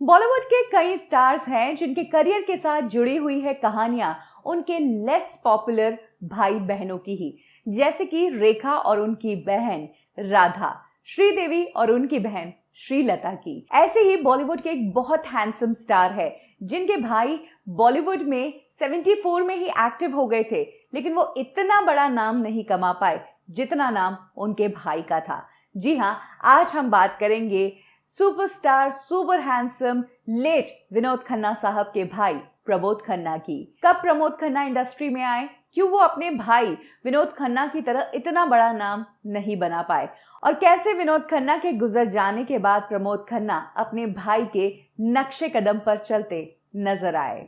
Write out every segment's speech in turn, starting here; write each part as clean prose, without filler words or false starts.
बॉलीवुड के कई स्टार्स हैं जिनके करियर के साथ जुड़ी हुई है कहानियां उनके लेस पॉपुलर भाई बहनों की ही, जैसे कि रेखा और उनकी बहन राधा, श्रीदेवी और उनकी बहन श्रीलता की। ऐसे ही बॉलीवुड के एक बहुत हैंडसम स्टार है जिनके भाई बॉलीवुड में 74 में ही एक्टिव हो गए थे, लेकिन वो इतना बड़ा नाम नहीं कमा पाए जितना नाम उनके भाई का था। जी हाँ, आज हम बात करेंगे superstar, super handsome late Vinod Khanna साहब के भाई प्रमोद खन्ना की। कब प्रमोद खन्ना इंडस्ट्री में आए, क्यों वो अपने भाई विनोद खन्ना की तरह इतना बड़ा नाम नहीं बना पाए, और कैसे विनोद खन्ना के गुजर जाने के बाद प्रमोद खन्ना अपने भाई के नक्शे कदम पर चलते नजर आए।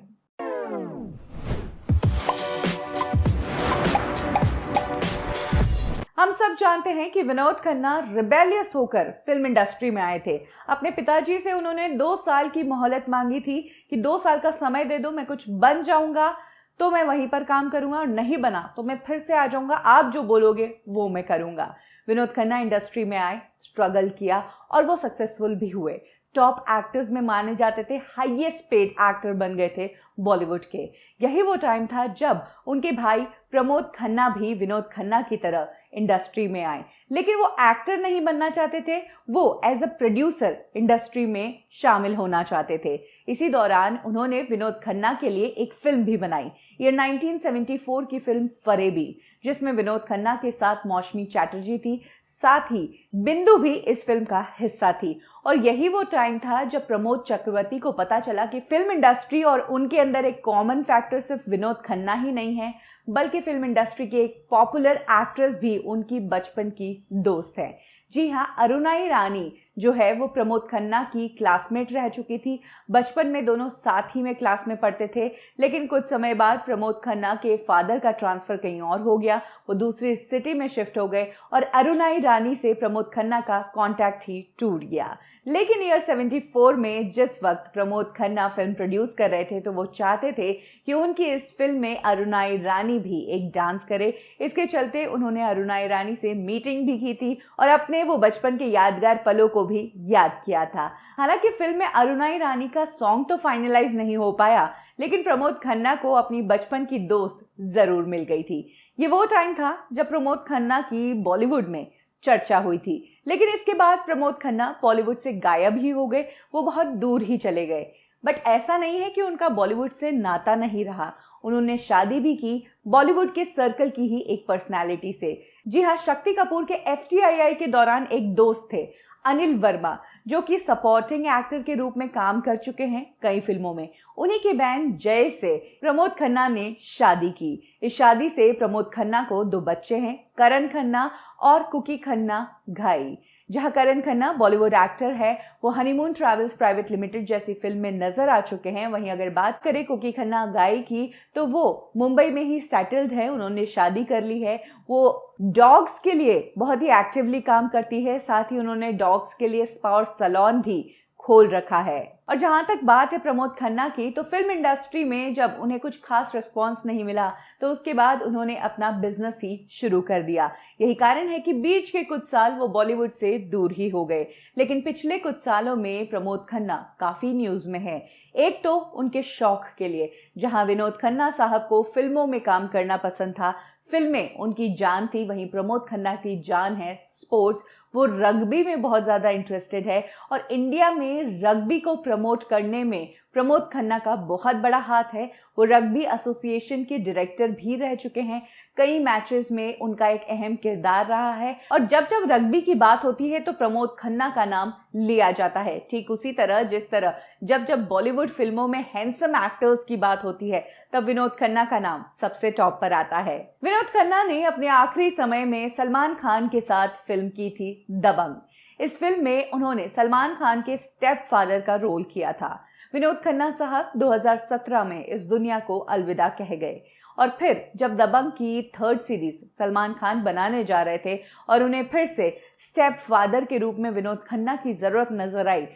हम सब जानते हैं कि विनोद खन्ना रिबेलियस होकर फिल्म इंडस्ट्री में आए थे। अपने पिताजी से उन्होंने 2 साल की मोहलत मांगी थी कि 2 साल का समय दे दो, मैं कुछ बन जाऊंगा तो मैं वहीं पर काम करूंगा, और नहीं बना तो मैं फिर से आ जाऊंगा, आप जो बोलोगे वो मैं करूंगा। विनोद खन्ना इंडस्ट्री में आए, स्ट्रगल किया और वो सक्सेसफुल भी हुए। टॉप एक्टर्स में माने जाते थे, हाईएस्ट पेड एक्टर बन गए थे बॉलीवुड के। यही वो टाइम था जब उनके भाई प्रमोद खन्ना भी विनोद खन्ना की तरह इंडस्ट्री में आए, लेकिन वो एक्टर नहीं बनना चाहते थे, वो एज अ प्रोड्यूसर इंडस्ट्री में शामिल होना चाहते थे। इसी दौरान उन्होंने विनोद खन्ना के लिए एक फिल्म भी बनाई, ये 1974 की फिल्म फरेबी, जिसमें विनोद खन्ना के साथ मौसमी चैटर्जी थी, साथ ही बिंदु भी इस फिल्म का हिस्सा थी। और यही वो टाइम था जब प्रमोद चक्रवर्ती को पता चला कि फिल्म इंडस्ट्री और उनके अंदर एक कॉमन फैक्टर सिर्फ विनोद खन्ना ही नहीं है, बल्कि फिल्म इंडस्ट्री के एक पॉपुलर एक्ट्रेस भी उनकी बचपन की दोस्त है। जी हाँ, अरुणाई रानी जो है वो प्रमोद खन्ना की क्लासमेट रह चुकी थी। बचपन में दोनों साथ ही में क्लास में पढ़ते थे, लेकिन कुछ समय बाद प्रमोद खन्ना के फादर का ट्रांसफर कहीं और हो गया, वो दूसरी सिटी में शिफ्ट हो गए और अरुणाई रानी से प्रमोद खन्ना का कांटेक्ट ही टूट गया। लेकिन ईयर 74 में जिस वक्त प्रमोद खन्ना फिल्म प्रोड्यूस कर रहे थे, तो वो चाहते थे कि उनकी इस फिल्म में अरुणाई रानी भी एक डांस करे। इसके चलते उन्होंने अरुणाई रानी से मीटिंग भी की थी और अपने वो बचपन के यादगार पलों को भी याद किया था। हालांकि फिल्म में अरुणाई रानी का सॉन्ग तो फाइनलाइज नहीं हो पाया, लेकिन प्रमोद खन्ना को अपनी बचपन की दोस्त जरूर मिल गई थी। ये वो टाइम था जब प्रमोद खन्ना की बॉलीवुड में चर्चा हुई थी, लेकिन इसके बाद प्रमोद खन्ना बॉलीवुड से गायब ही हो गए, वो बहुत दूर ही चले गए। बट ऐसा नहीं है कि उनका बॉलीवुड से नाता नहीं रहा, उन्होंने शादी भी की बॉलीवुड के सर्कल की ही एक पर्सनालिटी से। जी हाँ, शक्ति कपूर के FTII के दौरान एक दोस्त थे अनिल वर्मा, जो कि सपोर्टिंग एक्टर के रूप में काम कर चुके हैं कई फिल्मों में। उन्हीं की बहन जय से प्रमोद खन्ना ने शादी की। इस शादी से प्रमोद खन्ना को 2 बच्चे हैं, करण खन्ना और कुकी खन्ना घाई। जहां करण खन्ना बॉलीवुड एक्टर है, वो हनीमून ट्रैवल्स प्राइवेट लिमिटेड जैसी फिल्म में नजर आ चुके हैं। वहीं अगर बात करें कुकी खन्ना घाई की, तो वो मुंबई में ही सेटल्ड है, उन्होंने शादी कर ली है। वो डॉग्स के लिए बहुत ही एक्टिवली काम करती है, साथ ही उन्होंने डॉग्स के लिए स्पा और सैलून भी खोल रखा है। और जहां तक बात है प्रमोद खन्ना की, तो फिल्म इंडस्ट्री में जब उन्हें कुछ खास रिस्पांस नहीं मिला, तो उसके बाद उन्होंने अपना बिजनेस ही शुरू कर दिया। यही कारण है कि बीच के कुछ साल वो बॉलीवुड से दूर ही हो गए। लेकिन पिछले कुछ सालों में प्रमोद खन्ना काफी न्यूज में है। एक तो उनके शौक के लिए, जहां विनोद खन्ना साहब को फिल्मों में काम करना पसंद था, फिल्में उनकी जान थी, वहीं प्रमोद खन्ना की जान है स्पोर्ट्स। वो रग्बी में बहुत ज्यादा इंटरेस्टेड है और इंडिया में रग्बी को प्रमोट करने में प्रमोद खन्ना का बहुत बड़ा हाथ है। वो रग्बी एसोसिएशन के डायरेक्टर भी रह चुके हैं, कई मैचेस में उनका एक अहम किरदार रहा है। और जब जब रग्बी की बात होती है तो प्रमोद खन्ना का नाम लिया जाता है। ठीक उसी तरह जिस तरह जब जब बॉलीवुड फिल्मों में हैंडसम एक्टर्स की बात होती है, तब विनोद खन्ना का नाम सबसे टॉप पर आता है। विनोद खन्ना ने अपने आखिरी समय में सलमान खान के साथ फिल्म की थी दबंग। इस फिल्म में उन्होंने सलमान खान के स्टेप फादर का रोल किया था। विनोद खन्ना साहब 2017 में इस दुनिया को अलविदा कह गए, और फिर जब दबंग की 3rd सीरीज सलमान खान बनाने जा रहे थे और उन्हें फिर से स्टेप फादर के रूप में विनोद खन्ना की जरूरत नजर आई,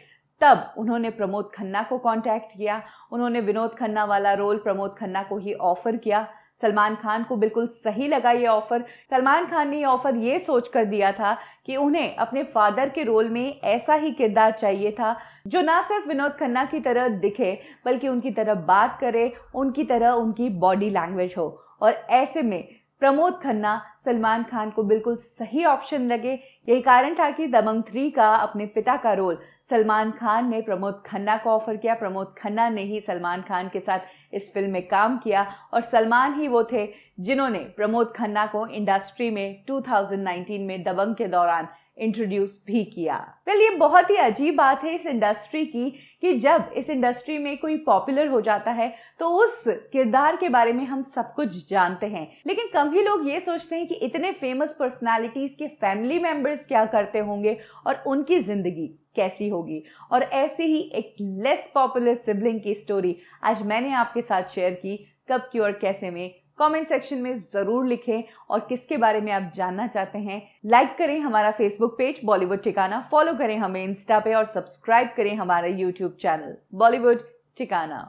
तब उन्होंने प्रमोद खन्ना को कांटेक्ट किया। उन्होंने विनोद खन्ना वाला रोल प्रमोद खन्ना को ही ऑफर किया। सलमान खान को बिल्कुल सही लगा ये ऑफर। सलमान खान ने ये ऑफर ये सोच कर दिया था कि उन्हें अपने फादर के रोल में ऐसा ही किरदार चाहिए था जो ना सिर्फ विनोद खन्ना की तरह दिखे बल्कि उनकी तरह बात करे, उनकी तरह उनकी बॉडी लैंग्वेज हो। और ऐसे में प्रमोद खन्ना सलमान खान को बिल्कुल सही ऑप्शन लगे। यही कारण था कि दबंग 3 का अपने पिता का रोल सलमान खान ने प्रमोद खन्ना को ऑफर किया। प्रमोद खन्ना ने ही सलमान खान के साथ इस फिल्म में काम किया और सलमान ही वो थे जिन्होंने प्रमोद खन्ना को इंडस्ट्री में 2019 में दबंग के दौरान इंट्रोड्यूस भी किया। वेल, ये बहुत ही अजीब बात है इस इंडस्ट्री की कि जब इस इंडस्ट्री में कोई पॉपुलर हो जाता है तो उस किरदार के बारे में हम सब कुछ जानते हैं, लेकिन कम ही लोग ये सोचते हैं कि इतने फेमस पर्सनालिटीज के फैमिली मेंबर्स क्या करते होंगे और उनकी जिंदगी कैसी होगी। और ऐसे ही एक लेस पॉपुलर सिबलिंग की स्टोरी आज मैंने आपके साथ शेयर की। कब, क्यों और कैसे में कमेंट सेक्शन में जरूर लिखें और किसके बारे में आप जानना चाहते हैं। लाइक करें हमारा फेसबुक पेज बॉलीवुड ठिकाना, फॉलो करें हमें इंस्टा पे और सब्सक्राइब करें हमारा यूट्यूब चैनल बॉलीवुड ठिकाना।